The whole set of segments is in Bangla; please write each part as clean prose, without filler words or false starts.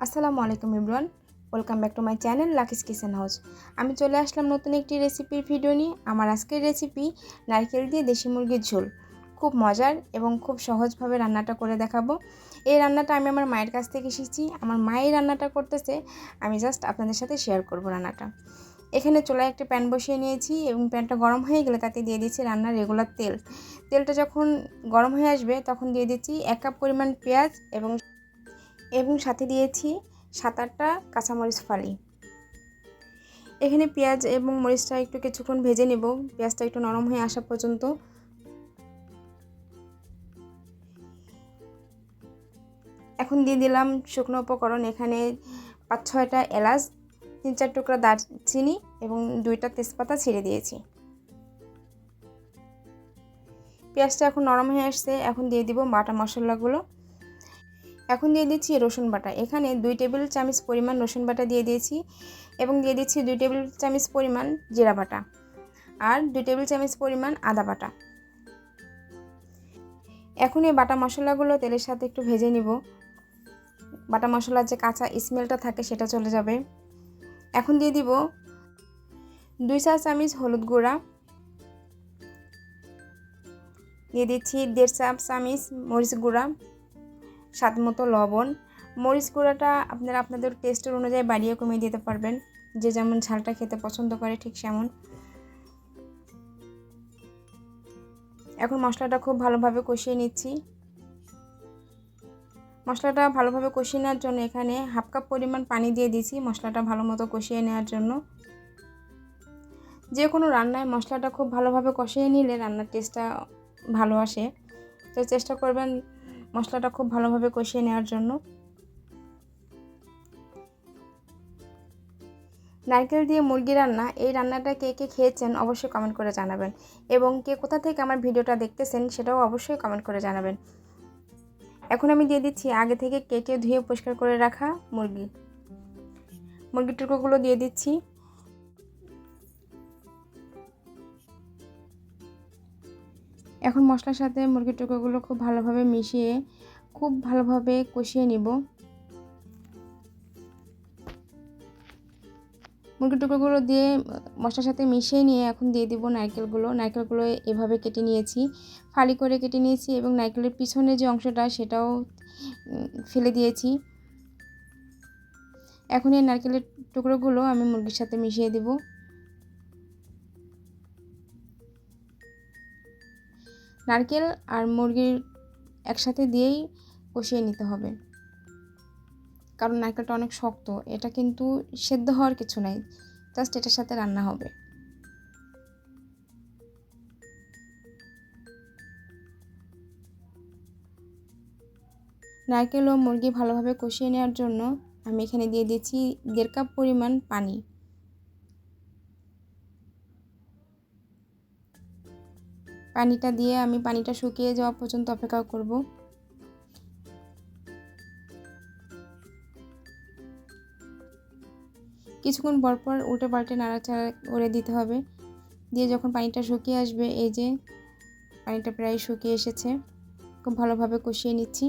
আসসালামু আলাইকুম everyone, welcome back to my channel Lucky's kitchen house. আমি চলে আসলাম নতুন একটি রেসিপির ভিডিও নিয়ে। আমার আজকের রেসিপি নারকেল দিয়ে দেশি মুরগির ঝোল। খুব মজার এবং খুব সহজভাবে রান্নাটা করে দেখাবো। এই রান্নাটা আমি আমার মায়ের কাছ থেকে শিখেছি। আমার মায়ের রান্নাটা করতেছে, আমি জাস্ট আপনাদের সাথে শেয়ার করব রান্নাটা। এখানে চুলায় একটা প্যান বসিয়ে নিয়েছি এবং প্যানটা গরম হয়ে গেলে তাতে দিয়ে দিচ্ছি রান্নার রেগুলার তেল। তেলটা যখন গরম হয়ে আসবে তখন দিয়ে দিচ্ছি 1 কাপ পরিমাণ পেঁয়াজ এবং সাথে দিয়েছি 7-8টা কাঁচামরিচ ফালি। এখানে পেঁয়াজ এবং মরিচটা একটু কিছুক্ষণ ভেজে নেব, পেঁয়াজটা একটু নরম হয়ে আসা পর্যন্ত। এখন দিয়ে দিলাম শুকনো উপকরণ। এখানে 5-6টা এলাচ, 3-4 টুকরা দারচিনি এবং 2টা তেজপাতা ছিঁড়ে দিয়েছি। পেঁয়াজটা এখন নরম হয়ে আসছে, এখন দিয়ে দিব বাটা মশলাগুলো। এখন দিয়ে দিচ্ছি রসুন বাটা। এখানে 2 টেবিল চামচ পরিমাণ রসুন বাটা দিয়ে দিয়েছি এবং দিয়ে দিচ্ছি 2 টেবিল চামচ পরিমাণ জিরা বাটা আর 2 টেবিল চামচ পরিমাণ আদা বাটা। এখন এই বাটা মশলাগুলো তেলের সাথে একটু ভেজে নিব। বাটা মশলার যে কাঁচা স্মেলটা থাকে সেটা চলে যাবে। এখন দিয়ে দিব 2 চা চামচ হলুদ গুঁড়া, দিয়ে দিচ্ছি 1.5 চা চামচ মরিচ গুঁড়া, স্বাদ মতো লবণ। মরিচ গুঁড়াটা আপনারা আপনাদের টেস্টের অনুযায়ী বাড়িয়ে কমিয়ে দিতে পারবেন, যে যেমন ঝালটা খেতে পছন্দ করে ঠিক সেমন। এখন মশলাটা খুব ভালোভাবে কষিয়ে নিচ্ছি। মশলাটা ভালোভাবে কষিয়ে নেওয়ার জন্য এখানে 1/2 কাপ পরিমাণ পানি দিয়ে দিয়েছি মশলাটা ভালো মতো কষিয়ে নেওয়ার জন্য। যে কোনো রান্নায় মশলাটা খুব ভালোভাবে কষিয়ে নিলে রান্নার টেস্টটা ভালো আসে, তো চেষ্টা করবেন মশলাটা খুব ভালোভাবে কষিয়ে নেওয়ার জন্য। নারকেল দিয়ে মুরগি রান্না, এই রান্নাটা কে কে খেয়েছেন অবশ্যই কমেন্ট করে জানাবেন এবং কে কোথা থেকে আমার ভিডিওটা দেখতেছেন সেটাও অবশ্যই কমেন্ট করে জানাবেন। এখন আমি দিয়ে দিচ্ছি আগে থেকে কেটে ধুয়ে পরিষ্কার করে রাখা মুরগির টুকরোগুলো দিয়ে দিচ্ছি। এখন মশলার সাথে মুরগির টুকরোগুলো খুব ভালোভাবে মিশিয়ে খুব ভালোভাবে কষিয়ে নিব। মুরগির টুকরোগুলো দিয়ে মশলার সাথে মিশিয়ে নিয়ে এখন দিয়ে দিব নারকেলগুলো এভাবে কেটে নিয়েছি, ফালি করে কেটে নিয়েছি এবং নারকেলের পিছনে যে অংশটা সেটাও ফেলে দিয়েছি। এখন এই নারকেলের টুকরোগুলো আমি মুরগির সাথে মিশিয়ে দিব। নারকেল আর মুরগির একসাথে দিয়েই কষিয়ে নিতে হবে, কারণ নারকেলটা অনেক শক্ত, এটা কিন্তু সেদ্ধ হওয়ার কিছু নাই, জাস্ট এটার সাথে রান্না হবে। নারকেল ও মুরগি ভালোভাবে কষিয়ে নেওয়ার জন্য আমি এখানে দিয়ে দিচ্ছি 1.5 কাপ পরিমাণ পানি। পানিটা দিয়ে আমি পানিটা শুকিয়ে যাওয়া পর্যন্ত অপেক্ষা করব। কিছুক্ষণ পরপর উল্টে পাল্টে নাড়াচাড়া করে দিতে হবে। দিয়ে যখন পানিটা শুকিয়ে আসবে, এই যে পানিটা প্রায় শুকিয়ে এসেছে, খুব ভালোভাবে কষিয়ে নিচ্ছি।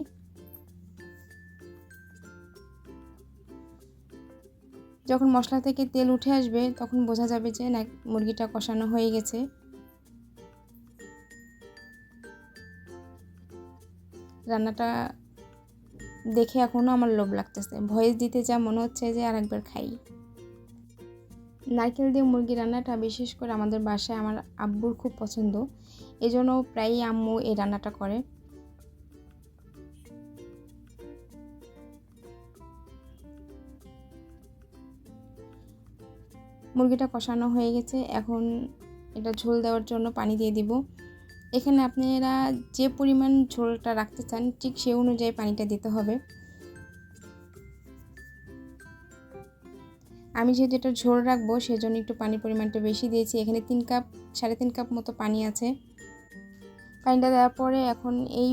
যখন মশলা থেকে তেল উঠে আসবে তখন বোঝা যাবে যে না, মুরগিটা কষানো হয়ে গেছে। রান্নাটা দেখে এখনও আমার লোভ লাগতেছে, ভয়েস দিতে যা মনে হচ্ছে যে আরেকবার খাই। নারকেল দিয়ে মুরগি রান্নাটা বিশেষ করে আমাদের বাসায় আমার আব্বুর খুব পছন্দ, এজন্য প্রায়ই আম্মু এই রান্নাটা করে। মুরগিটা কষানো হয়ে গেছে, এখন এটা ঝোল দেওয়ার জন্য পানি দিয়ে দিব। এখানে আপনারা যে পরিমাণ ঝোলটা রাখতে চান ঠিক সেই অনুযায়ী পানিটা দিতে হবে। আমি যেহেতু এটা ঝোল রাখবো সেজন্য একটু পানির পরিমাণটা বেশি দিয়েছি। এখানে 3 কাপ মতো পানি আছে। পানিটা দেওয়ার পরে এখন এই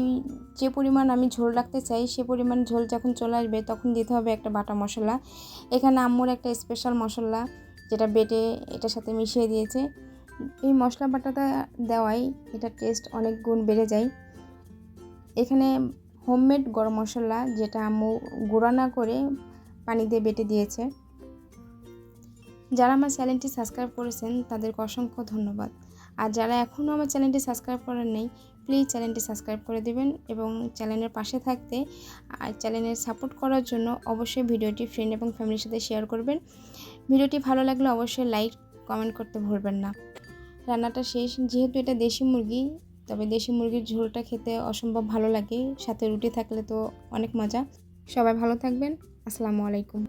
যে পরিমাণ আমি ঝোল রাখতে চাই সে পরিমাণ ঝোল যখন চলে আসবে তখন দিতে হবে একটা বাটা মশলা। এখানে আম্মুর একটা স্পেশাল মশলা যেটা বেটে এটার সাথে মিশিয়ে দিয়েছে। এই মশলা বাটাটা দেওয়াই এটার টেস্ট অনেক গুণ বেড়ে যায়। এখানে হোমমেড গরম মশলা, যেটা আম্মু গুঁড়া না করে পানি দিয়ে বেটে দিয়েছে। যারা আমার চ্যানেলটি সাবস্ক্রাইব করেছেন তাদেরকে অসংখ্য ধন্যবাদ। আর যারা এখনও আমার চ্যানেলটি সাবস্ক্রাইব করেন নাই, প্লিজ চ্যানেলটি সাবস্ক্রাইব করে দেবেন এবং চ্যানেলের পাশে থাকতে আর চ্যানেলের সাপোর্ট করার জন্য অবশ্যই ভিডিওটি ফ্রেন্ড এবং ফ্যামিলির সাথে শেয়ার করবেন। ভিডিওটি ভালো লাগলে অবশ্যই লাইক কমেন্ট করতে ভুলবেন না। রান্নাটা শেষ। যেহেতু এটা দেশি মুরগি, তবে দেশি মুরগির ঝোলটা খেতে অসম্ভব ভালো লাগে, সাথে রুটি থাকলে তো অনেক মজা। সবাই ভালো থাকবেন। আসসালামু আলাইকুম।